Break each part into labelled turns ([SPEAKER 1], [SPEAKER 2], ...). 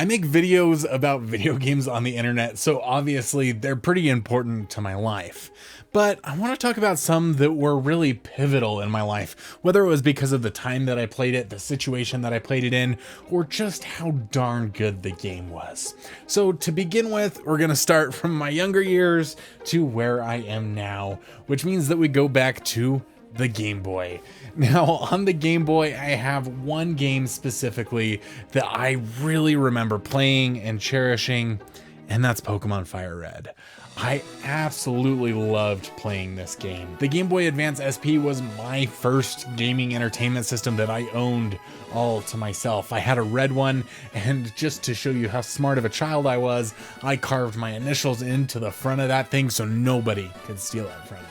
[SPEAKER 1] I make videos about video games on the internet, so obviously they're pretty important to my life. But I want to talk about some that were really pivotal in my life, whether it was because of the time that I played it, the situation that I played it in, or just how darn good the game was. So to begin with, we're going to start from my younger years to where I am now, which means that we go back to the Game Boy. Now, on the Game Boy, I have one game specifically that I really remember playing and cherishing, and that's Pokemon Fire Red. I absolutely loved playing this game. The Game Boy Advance SP was my first gaming entertainment system that I owned all to myself. I had a red one, and just to show you how smart of a child I was, I carved my initials into the front of that thing so nobody could steal it from me.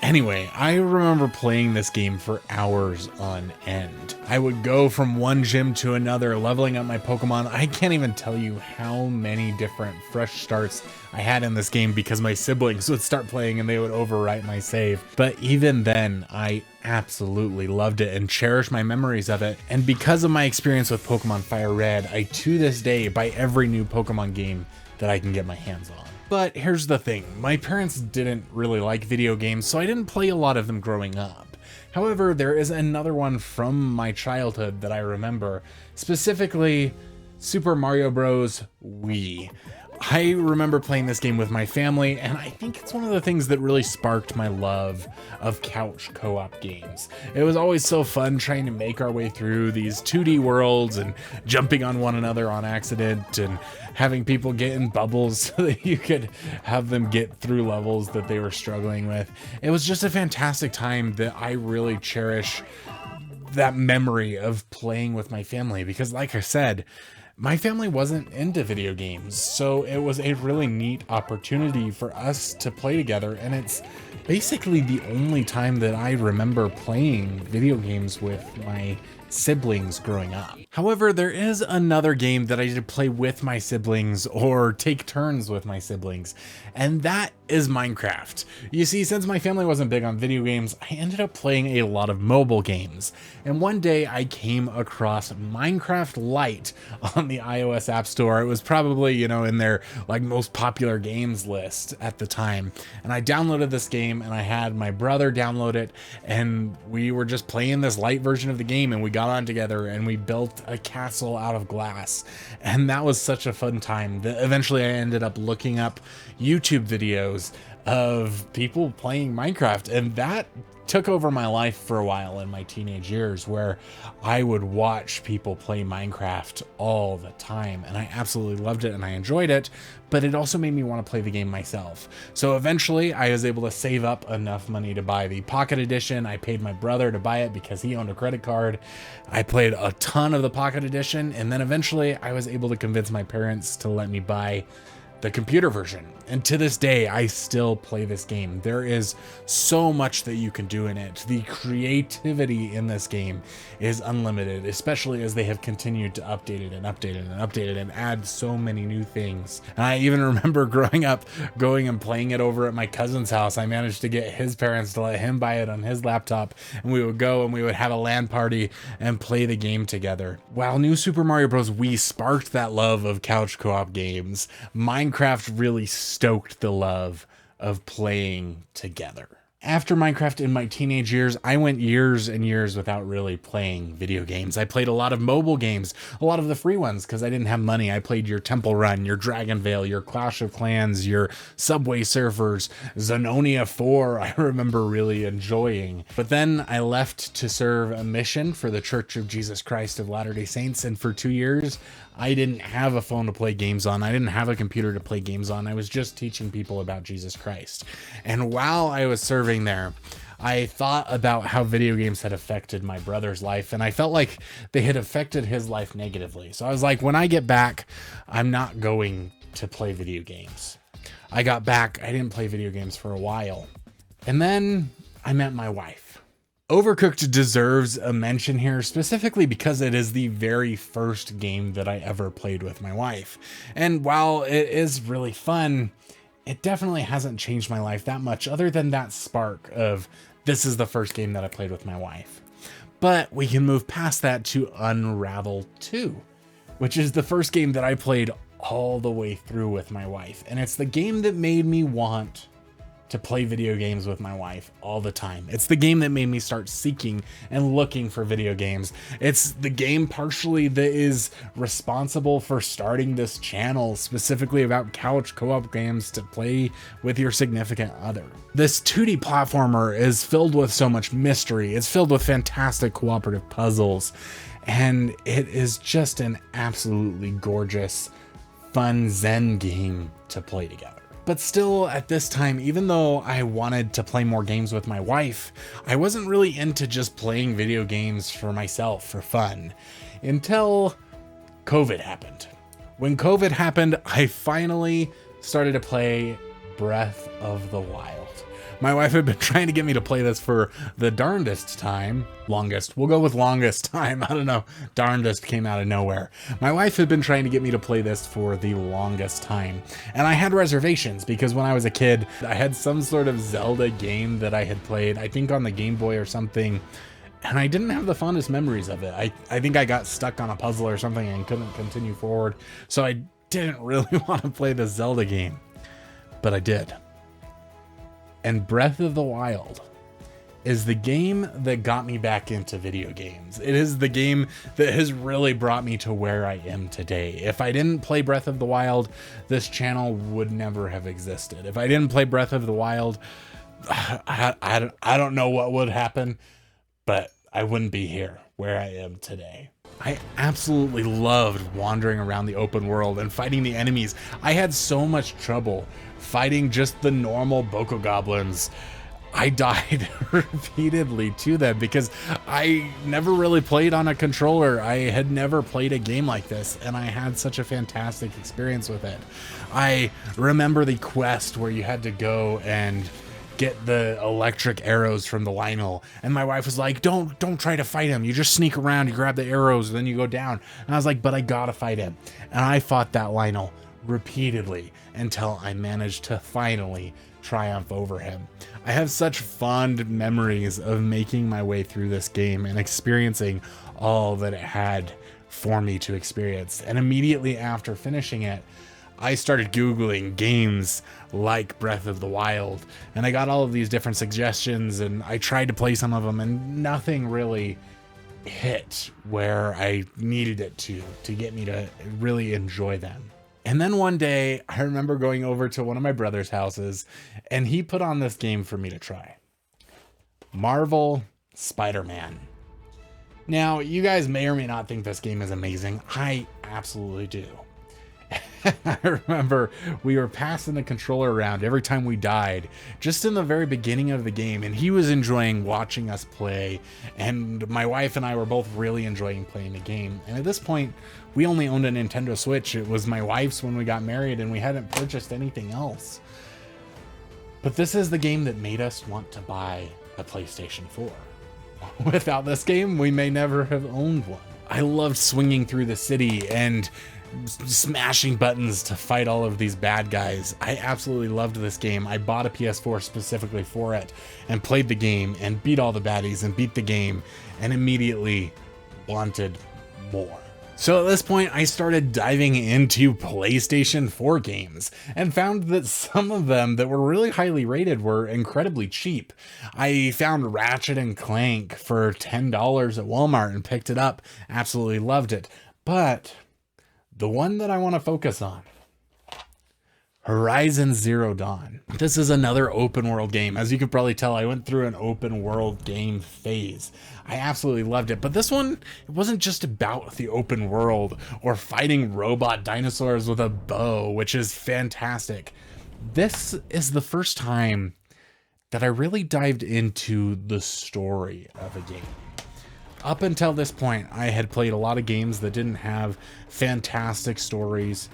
[SPEAKER 1] Anyway, I remember playing this game for hours on end. I would go from one gym to another, leveling up my Pokemon. I can't even tell you how many different fresh starts I had in this game because my siblings would start playing and they would overwrite my save. But even then, I absolutely loved it and cherish my memories of it. And because of my experience with Pokemon Fire Red, I to this day buy every new Pokemon game that I can get my hands on. But here's the thing, my parents didn't really like video games, so I didn't play a lot of them growing up. However, there is another one from my childhood that I remember, specifically Super Mario Bros. Wii. I remember playing this game with my family, and I think it's one of the things that really sparked my love of couch co-op games. It was always so fun trying to make our way through these 2D worlds and jumping on one another on accident and having people get in bubbles so that you could have them get through levels that they were struggling with. It was just a fantastic time that I really cherish that memory of playing with my family because, like I said, my family wasn't into video games, so it was a really neat opportunity for us to play together, and it's basically the only time that I remember playing video games with my siblings growing up. However, there is another game that I did play with my siblings or take turns with my siblings, and that is Minecraft. You see, since my family wasn't big on video games, I ended up playing a lot of mobile games. And one day I came across Minecraft Lite on the iOS App Store. It was probably, in their most popular games list at the time. And I downloaded this game and I had my brother download it, and we were just playing this light version of the game, and we got on together and we built a castle out of glass. And that was such a fun time that eventually I ended up looking up YouTube videos of people playing Minecraft, and that took over my life for a while in my teenage years, where I would watch people play Minecraft all the time, and I absolutely loved it and I enjoyed it, but it also made me want to play the game myself. So eventually I was able to save up enough money to buy the Pocket Edition. I paid my brother to buy it because he owned a credit card. I played a ton of the Pocket Edition, and then eventually I was able to convince my parents to let me buy the computer version. And to this day, I still play this game. There is so much that you can do in it. The creativity in this game is unlimited, especially as they have continued to update it and update it and update it and add so many new things. And I even remember growing up, going and playing it over at my cousin's house. I managed to get his parents to let him buy it on his laptop, and we would go and we would have a LAN party and play the game together. While New Super Mario Bros. Wii sparked that love of couch co-op games, Minecraft really stoked the love of playing together. After Minecraft in my teenage years, I went years and years without really playing video games. I played a lot of mobile games, a lot of the free ones because I didn't have money. I played your Temple Run, your Dragon Vale, your Clash of Clans, your Subway Surfers, Zenonia 4, I remember really enjoying. But then I left to serve a mission for the Church of Jesus Christ of Latter-day Saints, and for 2 years, I didn't have a phone to play games on. I didn't have a computer to play games on. I was just teaching people about Jesus Christ. And while I was serving there, I thought about how video games had affected my brother's life, and I felt like they had affected his life negatively. So I was like, when I get back, I'm not going to play video games. I got back, I didn't play video games for a while. And then I met my wife. Overcooked deserves a mention here, specifically because it is the very first game that I ever played with my wife. And while it is really fun, it definitely hasn't changed my life that much, other than that spark of this is the first game that I played with my wife. But we can move past that to Unravel 2, which is the first game that I played all the way through with my wife. And it's the game that made me want to play video games with my wife all the time. It's the game that made me start seeking and looking for video games. It's the game partially that is responsible for starting this channel, specifically about couch co-op games to play with your significant other. This 2D platformer is filled with so much mystery. It's filled with fantastic cooperative puzzles, and it is just an absolutely gorgeous, fun Zen game to play together. But still, at this time, even though I wanted to play more games with my wife, I wasn't really into just playing video games for myself for fun until COVID happened. When COVID happened, I finally started to play Breath of the Wild. My wife had been trying to get me to play this for the darndest time. Longest. We'll go with longest time. I don't know. Darndest came out of nowhere. My wife had been trying to get me to play this for the longest time. And I had reservations because when I was a kid, I had some sort of Zelda game that I had played, I think on the Game Boy or something. And I didn't have the fondest memories of it. I think I got stuck on a puzzle or something and couldn't continue forward. So I didn't really want to play the Zelda game. But I did. And Breath of the Wild is the game that got me back into video games. It is the game that has really brought me to where I am today. If I didn't play Breath of the Wild, this channel would never have existed. If I didn't play Breath of the Wild, I don't know what would happen, but I wouldn't be here where I am today. I absolutely loved wandering around the open world and fighting the enemies. I had so much trouble fighting just the normal Boko Goblins. I died repeatedly to them because I never really played on a controller. I had never played a game like this, and I had such a fantastic experience with it. I remember the quest where you had to go and get the electric arrows from the Lionel, and my wife was like, don't try to fight him. You just sneak around, you grab the arrows, and then you go down. And I was like, but I gotta fight him. And I fought that Lionel repeatedly until I managed to finally triumph over him. I have such fond memories of making my way through this game and experiencing all that it had for me to experience. And immediately after finishing it, I started Googling games like Breath of the Wild, and I got all of these different suggestions, and I tried to play some of them, and nothing really hit where I needed it to get me to really enjoy them. And then one day, I remember going over to one of my brother's houses, and he put on this game for me to try. Marvel Spider-Man. Now, you guys may or may not think this game is amazing. I absolutely do. I remember we were passing the controller around every time we died, just in the very beginning of the game, and he was enjoying watching us play, and my wife and I were both really enjoying playing the game. And at this point, we only owned a Nintendo Switch. It was my wife's when we got married, and we hadn't purchased anything else. But this is the game that made us want to buy a PlayStation 4. Without this game, we may never have owned one. I loved swinging through the city and smashing buttons to fight all of these bad guys. I absolutely loved this game. I bought a PS4 specifically for it and played the game and beat all the baddies and beat the game and immediately wanted more. So at this point, I started diving into PlayStation 4 games and found that some of them that were really highly rated were incredibly cheap. I found Ratchet and Clank for $10 at Walmart and picked it up. Absolutely loved it. But the one that I want to focus on, Horizon Zero Dawn. This is another open world game. As you can probably tell, I went through an open world game phase. I absolutely loved it. But this one, it wasn't just about the open world or fighting robot dinosaurs with a bow, which is fantastic. This is the first time that I really dived into the story of a game. Up until this point, I had played a lot of games that didn't have fantastic stories,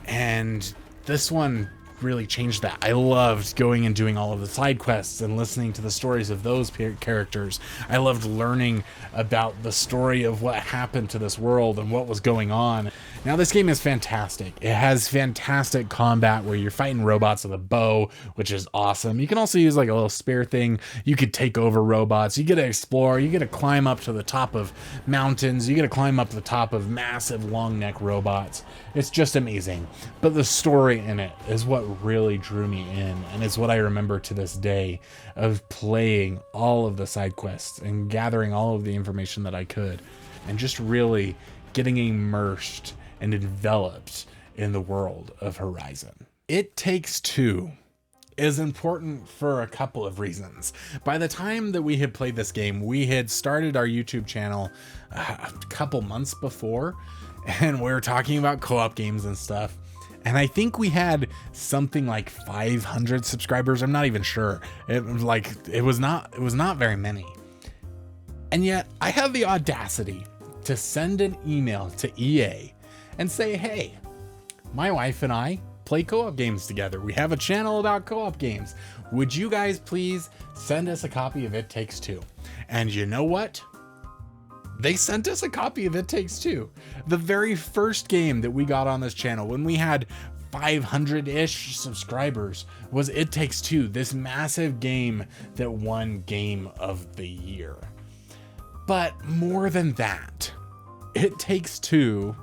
[SPEAKER 1] and this one really changed that. I loved going and doing all of the side quests and listening to the stories of those characters. I loved learning about the story of what happened to this world and what was going on. Now, this game is fantastic. It has fantastic combat where you're fighting robots with a bow, which is awesome. You can also use like a little spear thing. You could take over robots. You get to explore. You get to climb up to the top of mountains. You get to climb up the top of massive long neck robots. It's just amazing. But the story in it is what really drew me in, and it's what I remember to this day of playing all of the side quests and gathering all of the information that I could, and just really getting immersed and enveloped in the world of Horizon. It Takes Two is important for a couple of reasons. By the time that we had played this game, we had started our YouTube channel a couple months before, and we were talking about co-op games and stuff. And I think we had something like 500 subscribers. I'm not even sure. It was not very many. And yet I had the audacity to send an email to EA and say, hey, my wife and I play co-op games together. We have a channel about co-op games. Would you guys please send us a copy of It Takes Two? And you know what? They sent us a copy of It Takes Two. The very first game that we got on this channel when we had 500-ish subscribers was It Takes Two, this massive game that won Game of the Year. But more than that, It Takes Two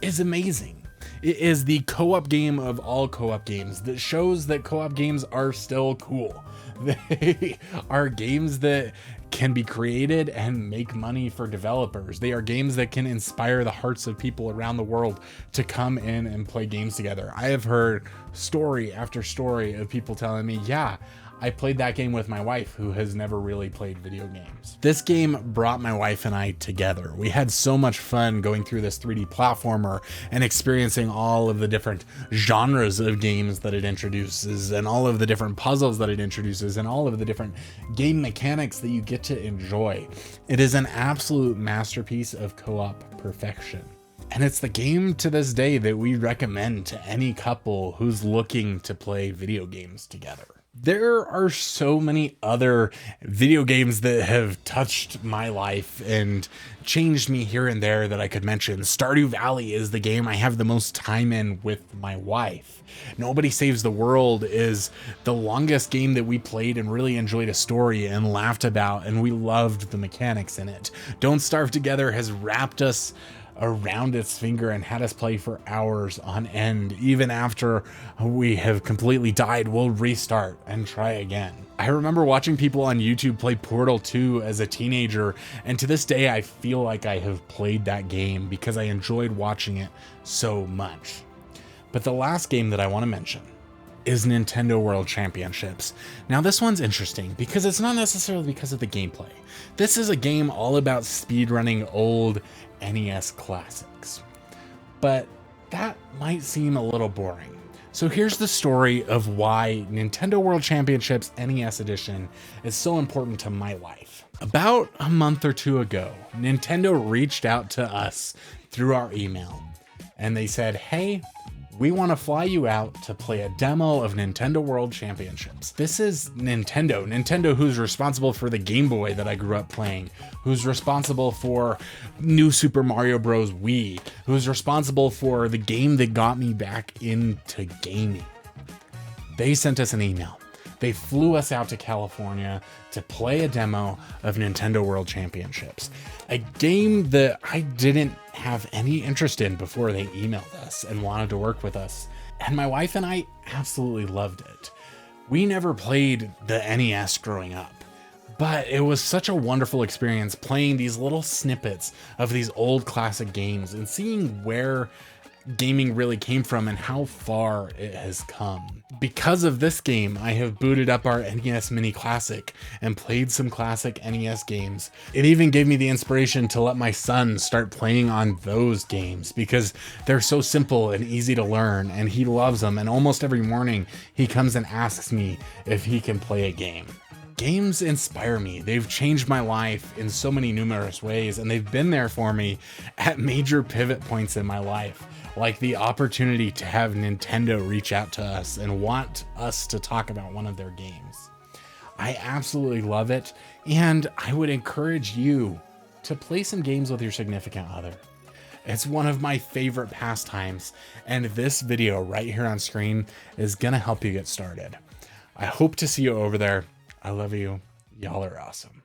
[SPEAKER 1] is amazing. It is the co-op game of all co-op games that shows that co-op games are still cool. They are games that can be created and make money for developers. They are games that can inspire the hearts of people around the world to come in and play games together. I have heard story after story of people telling me, yeah, I played that game with my wife, who has never really played video games. This game brought my wife and I together. We had so much fun going through this 3D platformer and experiencing all of the different genres of games that it introduces, and all of the different puzzles that it introduces, and all of the different game mechanics that you get to enjoy. It is an absolute masterpiece of co-op perfection. And it's the game to this day that we recommend to any couple who's looking to play video games together. There are so many other video games that have touched my life and changed me here and there that I could mention. Stardew Valley is the game I have the most time in with my wife. Nobody Saves the World is the longest game that we played and really enjoyed a story and laughed about, and we loved the mechanics in it. Don't Starve Together has wrapped us around its finger and had us play for hours on end. Even after we have completely died, we'll restart and try again. I remember watching people on YouTube play Portal 2 as a teenager, and to this day I feel like I have played that game because I enjoyed watching it so much. But the last game that I want to mention is Nintendo World Championships. Now this one's interesting because it's not necessarily because of the gameplay. This is a game all about speedrunning old NES classics, but that might seem a little boring. So here's the story of why Nintendo World Championships NES Edition is so important to my life. About a month or two ago, Nintendo reached out to us through our email, and they said, hey, we want to fly you out to play a demo of Nintendo World Championships. This is Nintendo who's responsible for the Game Boy that I grew up playing, who's responsible for New Super Mario Bros. Wii, who's responsible for the game that got me back into gaming. They sent us an email. They flew us out to California to play a demo of Nintendo World Championships, a game that I didn't have any interest in before they emailed us and wanted to work with us. And my wife and I absolutely loved it. We never played the NES growing up, but it was such a wonderful experience playing these little snippets of these old classic games and seeing where gaming really came from and how far it has come. Because of this game, I have booted up our NES Mini Classic and played some classic NES games. It even gave me the inspiration to let my son start playing on those games because they're so simple and easy to learn, and he loves them, and almost every morning he comes and asks me if he can play a game. Games inspire me. They've changed my life in so many numerous ways, and they've been there for me at major pivot points in my life, like the opportunity to have Nintendo reach out to us and want us to talk about one of their games. I absolutely love it, and I would encourage you to play some games with your significant other. It's one of my favorite pastimes, and this video right here on screen is gonna help you get started. I hope to see you over there. I love you. Y'all are awesome.